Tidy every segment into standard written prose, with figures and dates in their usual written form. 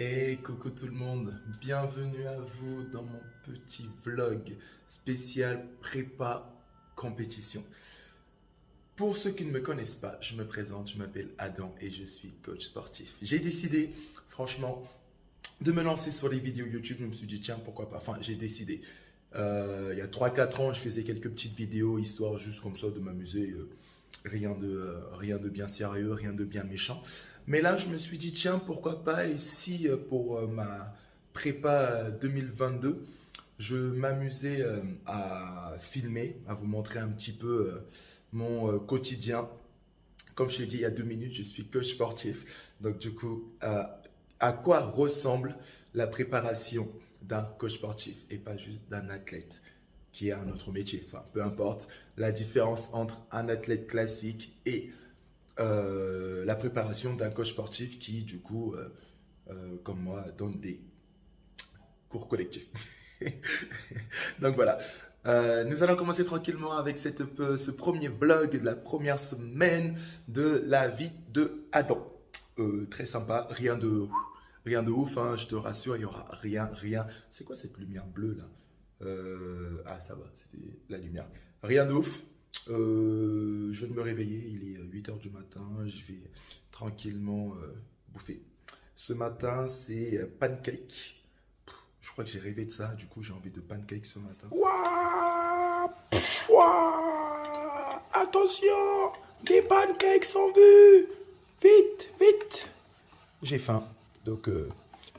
Et coucou tout le monde, bienvenue à vous dans mon petit vlog spécial prépa compétition. Pour ceux qui ne me connaissent pas, je me présente, je m'appelle Adam et je suis coach sportif. J'ai décidé, franchement, de me lancer sur les vidéos YouTube. Je me suis dit, tiens, pourquoi pas. Enfin, j'ai décidé. Il y a 3 4 ans, je faisais quelques petites vidéos, histoire juste comme ça de m'amuser. Rien de bien sérieux, rien de bien méchant. Mais là, je me suis dit, tiens, pourquoi pas. Et si pour ma prépa 2022, je m'amusais à filmer, à vous montrer un petit peu mon quotidien. Comme je l'ai dit il y a 2 minutes, je suis coach sportif. Donc du coup, à quoi ressemble la préparation d'un coach sportif et pas juste d'un athlète qui est un autre métier. Enfin, peu importe la différence entre un athlète classique et la préparation d'un coach sportif qui, du coup, comme moi, donne des cours collectifs. Donc voilà. Nous allons commencer tranquillement avec ce premier vlog de la première semaine de la vie de Adam. Très sympa, rien de ouf, hein, je te rassure, il y aura rien. C'est quoi cette lumière bleue là? Ah, ça va, c'était la lumière. Rien de ouf. Je viens de me réveiller, il est 8 heures du matin, je vais tranquillement bouffer. Ce matin, c'est pancake. Je crois que j'ai rêvé de ça, du coup j'ai envie de pancake ce matin. Ouah, ouah, attention, des pancakes sont vus. Vite, vite. J'ai faim, donc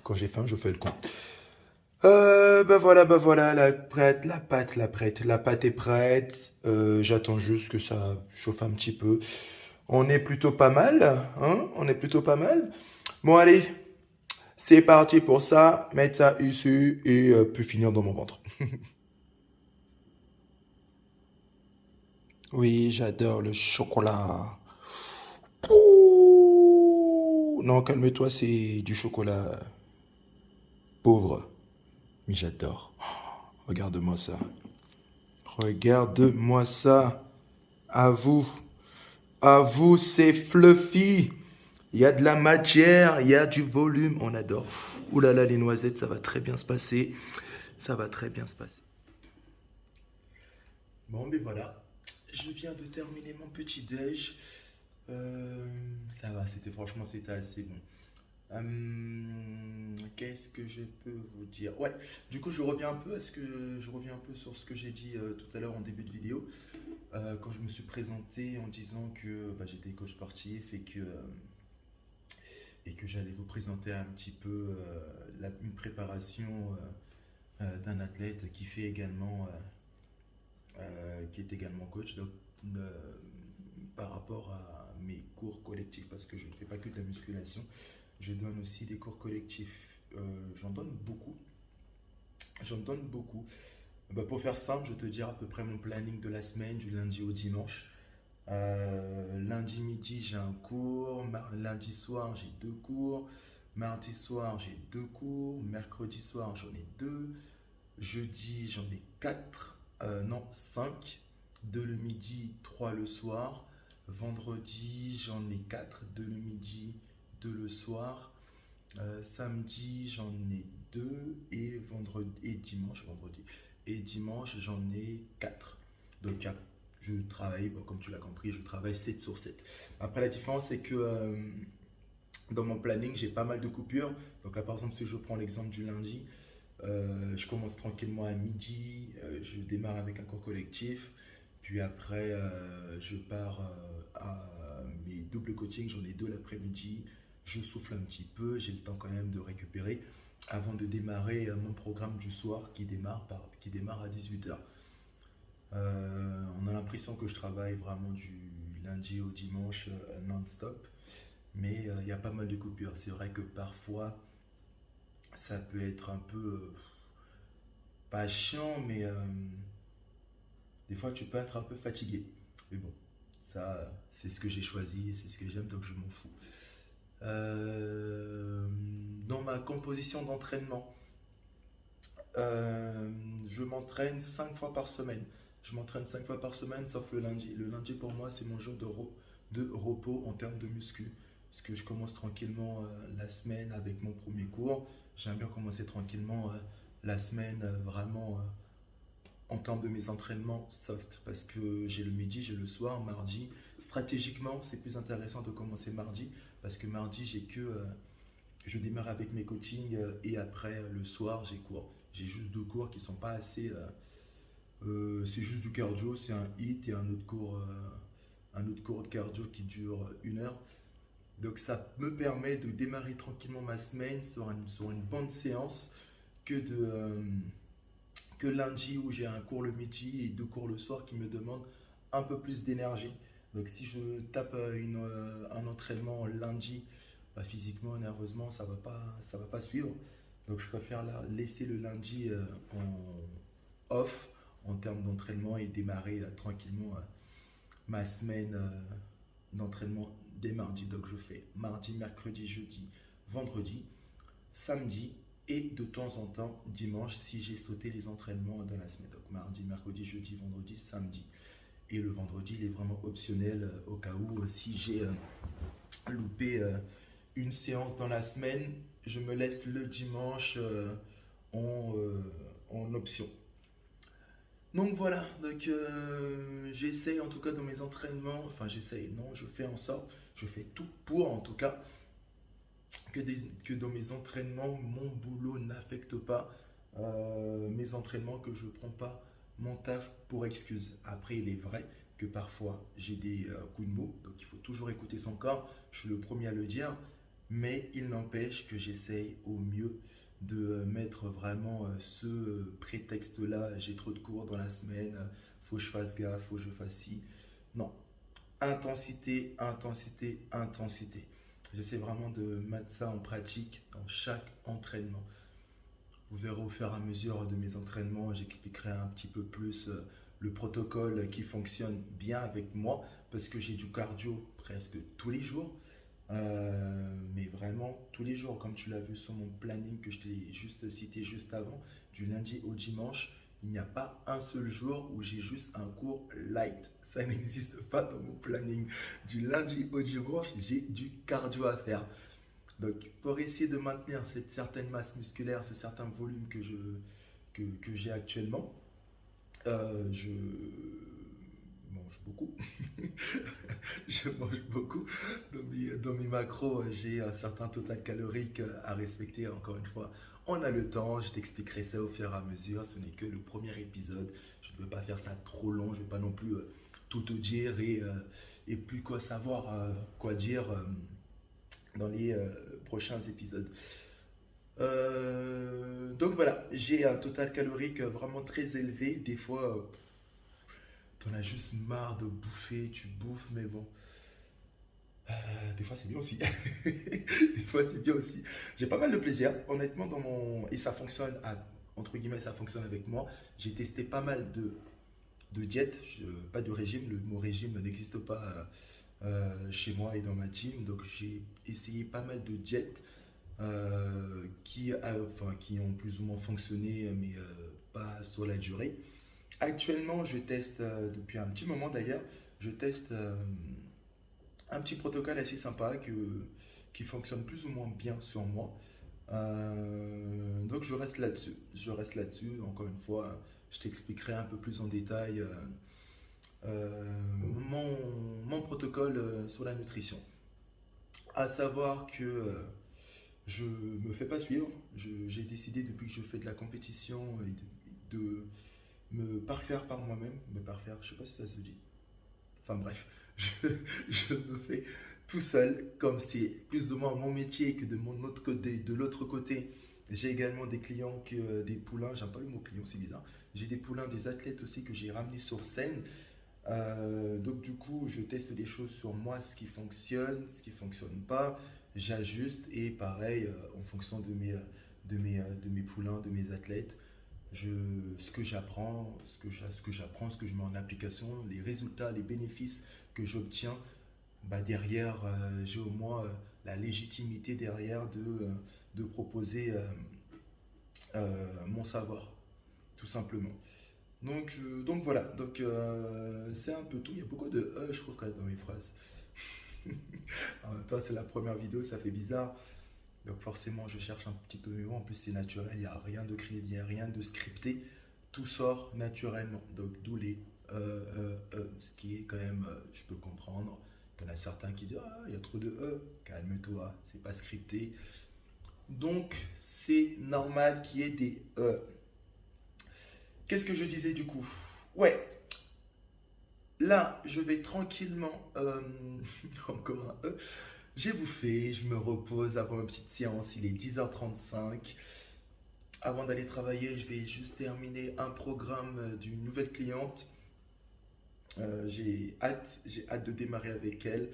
quand j'ai faim, je fais le con. Bah voilà, la pâte est prête. J'attends juste que ça chauffe un petit peu. On est plutôt pas mal, hein? On est plutôt pas mal. Bon allez, c'est parti pour ça. Mettre ça ici et puis finir dans mon ventre. Oui, j'adore le chocolat. Ouh, non, calme-toi, c'est du chocolat pauvre. Mais j'adore. Regarde-moi ça. Regarde-moi ça. À vous. À vous, c'est fluffy. Il y a de la matière, il y a du volume. On adore. Ouh là là, les noisettes, ça va très bien se passer. Ça va très bien se passer. Bon, mais voilà, je viens de terminer mon petit déj. Ça va, c'était assez bon. Qu'est-ce que je peux vous dire? Ouais, du coup, je reviens un peu sur ce que j'ai dit tout à l'heure en début de vidéo, quand je me suis présenté en disant que bah, j'étais coach sportif et que j'allais vous présenter un petit peu une préparation d'un athlète qui est également coach. Donc, euh, par rapport à mes cours collectifs, parce que je ne fais pas que de la musculation, je donne aussi des cours collectifs. J'en donne beaucoup. J'en donne beaucoup. Bah, pour faire simple, je te dire à peu près mon planning de la semaine, du lundi au dimanche. Lundi midi, j'ai un cours. Lundi soir, j'ai 2 cours. Mardi soir, j'ai 2 cours. Mercredi soir, j'en ai 2. Jeudi, j'en ai 4. Non, 5. 2 le midi, 3 le soir. Vendredi, j'en ai 4. 2 le midi, 2 le soir. Samedi, j'en ai 2 et vendredi et dimanche, j'en ai 4. Donc, je travaille, bon, comme tu l'as compris, je travaille 7 sur 7. Après, la différence, c'est que dans mon planning, j'ai pas mal de coupures. Donc là, par exemple, si je prends l'exemple du lundi, je commence tranquillement à midi, je démarre avec un cours collectif, puis après, je pars à mes doubles coachings, j'en ai 2 l'après-midi, je souffle un petit peu, j'ai le temps quand même de récupérer avant de démarrer mon programme du soir qui démarre à 18 h. On a l'impression que je travaille vraiment du lundi au dimanche non-stop, mais il y a pas mal de coupures. C'est vrai que parfois, ça peut être un peu, pas chiant, mais des fois tu peux être un peu fatigué. Mais bon, ça, c'est ce que j'ai choisi et c'est ce que j'aime, donc je m'en fous. Dans ma composition d'entraînement, je m'entraîne 5 fois par semaine. Je m'entraîne 5 fois par semaine, sauf le lundi. Le lundi, pour moi, c'est mon jour de repos en termes de muscu. parce que je commence tranquillement la semaine avec mon premier cours. J'aime bien commencer tranquillement la semaine vraiment en termes de mes entraînements soft, parce que j'ai le midi, j'ai le soir, mardi. Stratégiquement, c'est plus intéressant de commencer mardi, parce que mardi, je démarre avec mes coachings et après le soir, j'ai cours. J'ai juste deux cours qui sont pas assez. C'est juste du cardio, c'est un hit et un autre cours de cardio qui dure 1 heure. Donc ça me permet de démarrer tranquillement ma semaine sur une bonne séance que que lundi où j'ai un cours le midi et deux cours le soir qui me demandent un peu plus d'énergie. Donc si je tape un entraînement lundi, bah, physiquement, nerveusement, ça va pas suivre. Donc je préfère laisser le lundi en off en termes d'entraînement et démarrer tranquillement ma semaine d'entraînement dès mardi. Donc je fais mardi, mercredi, jeudi, vendredi, samedi et de temps en temps dimanche si j'ai sauté les entraînements dans la semaine. Donc mardi, mercredi, jeudi, vendredi, samedi. Et le vendredi, il est vraiment optionnel au cas où si j'ai loupé une séance dans la semaine, je me laisse le dimanche en, euh, en option. Donc voilà, donc j'essaye en tout cas dans mes entraînements, enfin j'essaye, non, je fais en sorte, je fais tout pour en tout cas que dans mes entraînements, mon boulot n'affecte pas mes entraînements, que je ne prends pas mon taf pour excuse. Après, il est vrai que parfois j'ai des coups de mou, donc il faut toujours écouter son corps, je suis le premier à le dire, mais il n'empêche que j'essaye au mieux de mettre vraiment ce prétexte-là, j'ai trop de cours dans la semaine, faut que je fasse gaffe, faut que je fasse ci. Non, intensité, intensité, intensité. J'essaie vraiment de mettre ça en pratique dans chaque entraînement. Vous verrez au fur et à mesure de mes entraînements, j'expliquerai un petit peu plus le protocole qui fonctionne bien avec moi parce que j'ai du cardio presque tous les jours. Mais vraiment tous les jours, comme tu l'as vu sur mon planning que je t'ai juste cité juste avant, du lundi au dimanche, il n'y a pas un seul jour où j'ai juste un cours light. Ça n'existe pas dans mon planning. Du lundi au dimanche, j'ai du cardio à faire. Donc, pour essayer de maintenir cette certaine masse musculaire, ce certain volume que j'ai actuellement, je mange beaucoup. Je mange beaucoup. Dans mes macros, j'ai un certain total calorique à respecter. Encore une fois, on a le temps. Je t'expliquerai ça au fur et à mesure. Ce n'est que le premier épisode. Je ne veux pas faire ça trop long. Je ne vais pas non plus tout te dire et plus quoi savoir quoi dire dans les prochains épisodes. Donc voilà, j'ai un total calorique vraiment très élevé. Des fois, t'en as juste marre de bouffer, tu bouffes, mais bon. Des fois, c'est bien aussi. Des fois, c'est bien aussi. J'ai pas mal de plaisir, honnêtement, dans mon. Et ça fonctionne, entre guillemets, ça fonctionne avec moi. J'ai testé pas mal de diètes, pas de régime. Le mot régime n'existe pas chez moi et dans ma team. Donc, j'ai essayé pas mal de diètes qui ont plus ou moins fonctionné, mais pas sur la durée. Actuellement, je teste, depuis un petit moment d'ailleurs, je teste un petit protocole assez sympa qui fonctionne plus ou moins bien sur moi. Donc je reste là-dessus. Je reste là-dessus. Encore une fois, je t'expliquerai un peu plus en détail mon protocole sur la nutrition. À savoir que je me fais pas suivre. J'ai décidé depuis que je fais de la compétition et de me parfaire par moi-même. Me parfaire, je sais pas si ça se dit. Enfin bref, je me fais tout seul, comme c'est plus ou moins mon métier que de mon autre côté, de l'autre côté. J'ai également des clients, des poulains, j'aime pas le mot client, c'est bizarre. J'ai des poulains, des athlètes aussi que j'ai ramenés sur scène. Donc du coup, je teste des choses sur moi, ce qui fonctionne pas, j'ajuste et pareil, en fonction de mes poulains, de mes athlètes, ce que j'apprends, ce que je mets en application, les résultats, les bénéfices que j'obtiens, bah derrière, j'ai au moins la légitimité derrière de proposer mon savoir, tout simplement. Donc voilà, donc c'est un peu tout. Il y a beaucoup de je trouve quand même dans mes phrases. En même temps, c'est la première vidéo, ça fait bizarre. Donc forcément, je cherche un petit peu mieux. En plus, c'est naturel, il n'y a rien de crédit, il n'y a rien de scripté. Tout sort naturellement. Donc d'où les ce qui est quand même, je peux comprendre. Il y en a certains qui disent, ah, il y a trop de calme-toi, c'est pas scripté. Donc c'est normal qu'il y ait des Qu'est-ce que je disais du coup? Ouais, là, je vais tranquillement, encore un j'ai bouffé, je me repose avant ma petite séance, il est 10h35. Avant d'aller travailler, je vais juste terminer un programme d'une nouvelle cliente. J'ai hâte de démarrer avec elle.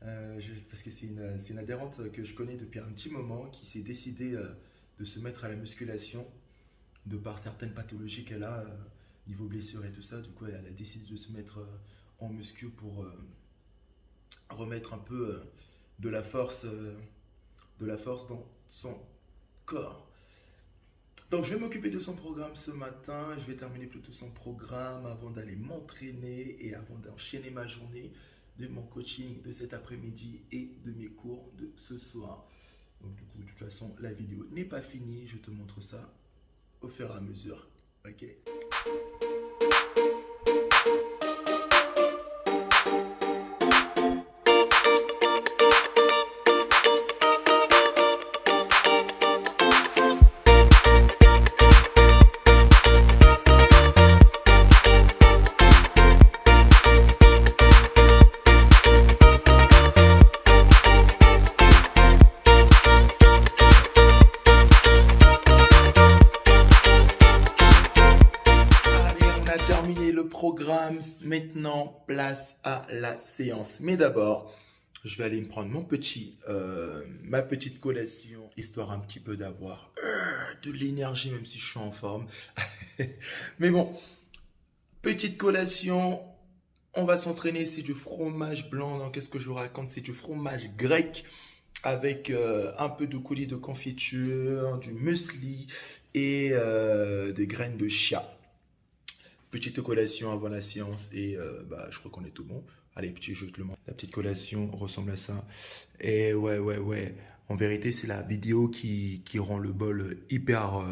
Parce que c'est une adhérente que je connais depuis un petit moment qui s'est décidée de se mettre à la musculation de par certaines pathologies qu'elle a niveau blessure et tout ça. Du coup, elle a décidé de se mettre en muscu pour remettre un peu de la force dans son corps. Donc, je vais m'occuper de son programme ce matin. Je vais terminer plutôt son programme avant d'aller m'entraîner et avant d'enchaîner ma journée de mon coaching de cet après-midi et de mes cours de ce soir. Donc, du coup, de toute façon, la vidéo n'est pas finie. Je te montre ça au fur et à mesure. Ok? Programme, maintenant place à la séance. Mais d'abord, je vais aller me prendre ma petite collation, histoire un petit peu d'avoir de l'énergie, même si je suis en forme. Mais bon, petite collation, on va s'entraîner, c'est du fromage blanc. Donc, qu'est-ce que je vous raconte? C'est du fromage grec avec un peu de coulis de confiture, du muesli et des graines de chia. Petite collation avant la séance et je crois qu'on est tout bon. Allez, petit jeu, je te le montre. La petite collation ressemble à ça. Et ouais. En vérité, c'est la vidéo qui rend le bol hyper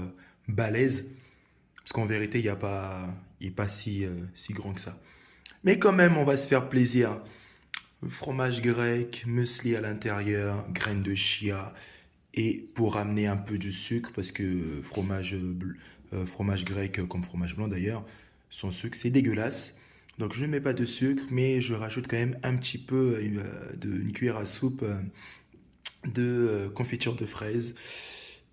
balèze. Parce qu'en vérité, il n'est pas si grand que ça. Mais quand même, on va se faire plaisir. Fromage grec, muesli à l'intérieur, graines de chia. Et pour ramener un peu de sucre, parce que fromage grec comme fromage blanc d'ailleurs, son sucre, c'est dégueulasse. Donc, je ne mets pas de sucre, mais je rajoute quand même un petit peu, une cuillère à soupe de confiture de fraises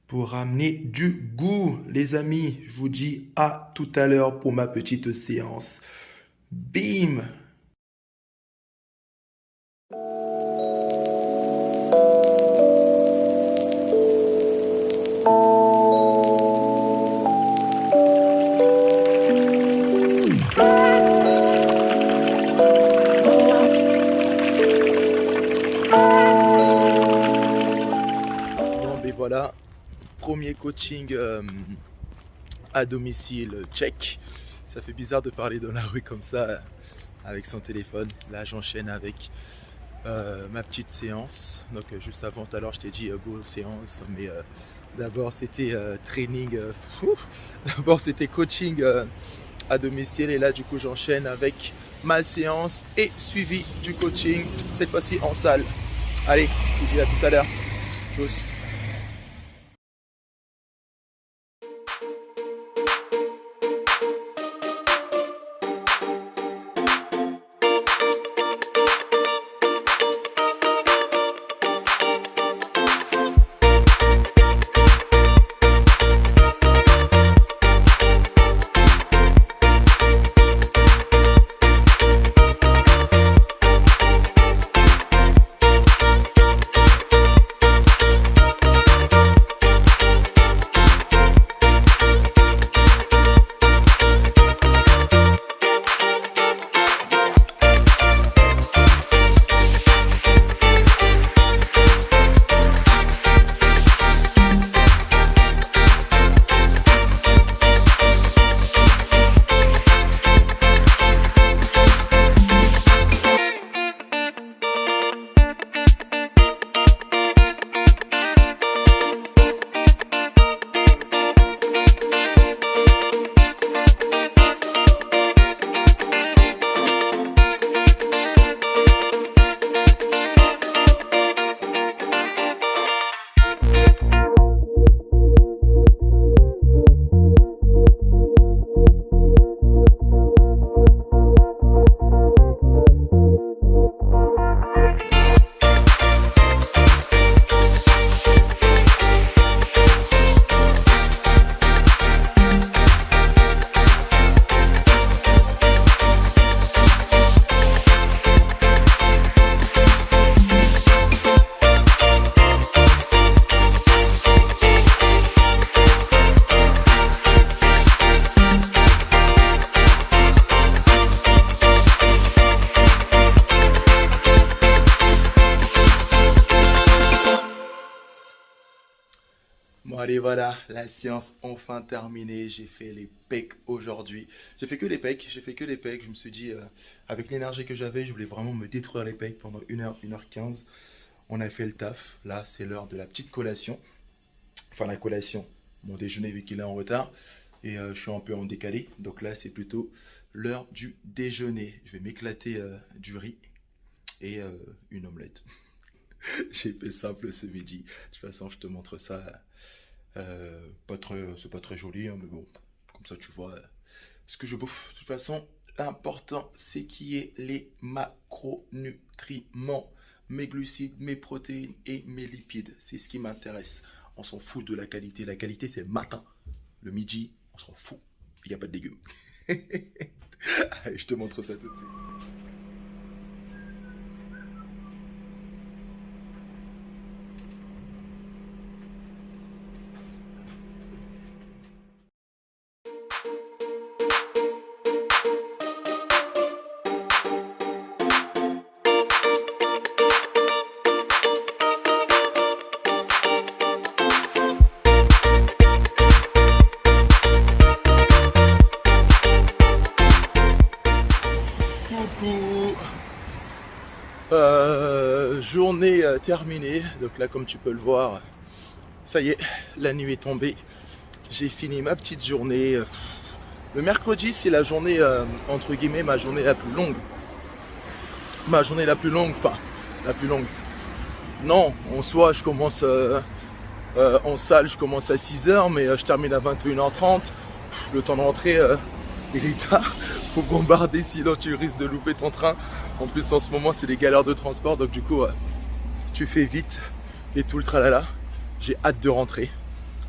pour ramener du goût. Les amis, je vous dis à tout à l'heure pour ma petite séance. Bim! Voilà, premier coaching à domicile, check. Ça fait bizarre de parler dans la rue comme ça avec son téléphone. Là, j'enchaîne avec ma petite séance. Donc, juste avant, tout à l'heure, je t'ai dit go séance. Mais d'abord, c'était training. D'abord, c'était coaching à domicile. Et là, du coup, j'enchaîne avec ma séance et suivi du coaching. Cette fois-ci en salle. Allez, je te dis à tout à l'heure. Tchuss. Bon allez voilà, la séance enfin terminée, j'ai fait les pecs aujourd'hui. J'ai fait que les pecs, je me suis dit, avec l'énergie que j'avais, je voulais vraiment me détruire les pecs pendant 1 heure, 1 h 15. On a fait le taf, là c'est l'heure de la petite collation, enfin la collation, mon déjeuner vu qu'il est en retard, et je suis un peu en décalé, donc là c'est plutôt l'heure du déjeuner. Je vais m'éclater du riz et une omelette. J'ai fait simple ce midi. De toute façon, je te montre ça. C'est pas très joli, hein, mais bon, comme ça tu vois ce que je bouffe. De toute façon, l'important c'est qu'il y ait les macronutriments, mes glucides, mes protéines et mes lipides. C'est ce qui m'intéresse. On s'en fout de la qualité. La qualité c'est le matin. Le midi, on s'en fout. Il n'y a pas de légumes. Allez, je te montre ça tout de suite. Coucou. Journée terminée. Donc là, comme tu peux le voir, ça y est, la nuit est tombée. J'ai fini ma petite journée. Le mercredi, c'est la journée, entre guillemets, ma journée la plus longue. Ma journée la plus longue, enfin, la plus longue. Non, en soi, je commence en salle, je commence à 6 h, mais je termine à 21 h 30. Le temps de rentrer, il est tard. Faut bombarder, sinon tu risques de louper ton train. En plus, en ce moment, c'est les galères de transport, donc du coup, tu fais vite et tout le tralala. J'ai hâte de rentrer,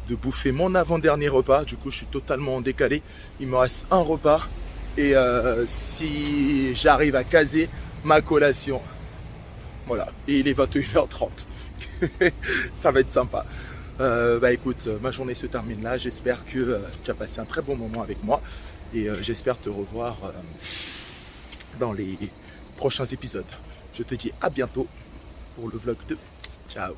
de bouffer mon avant-dernier repas. Du coup, je suis totalement décalé. Il me reste un repas et si j'arrive à caser ma collation, voilà. Et il est 21 h 30. Ça va être sympa. Bah écoute, ma journée se termine là. J'espère que tu as passé un très bon moment avec moi. Et j'espère te revoir dans les prochains épisodes. Je te dis à bientôt pour le vlog 2. Ciao.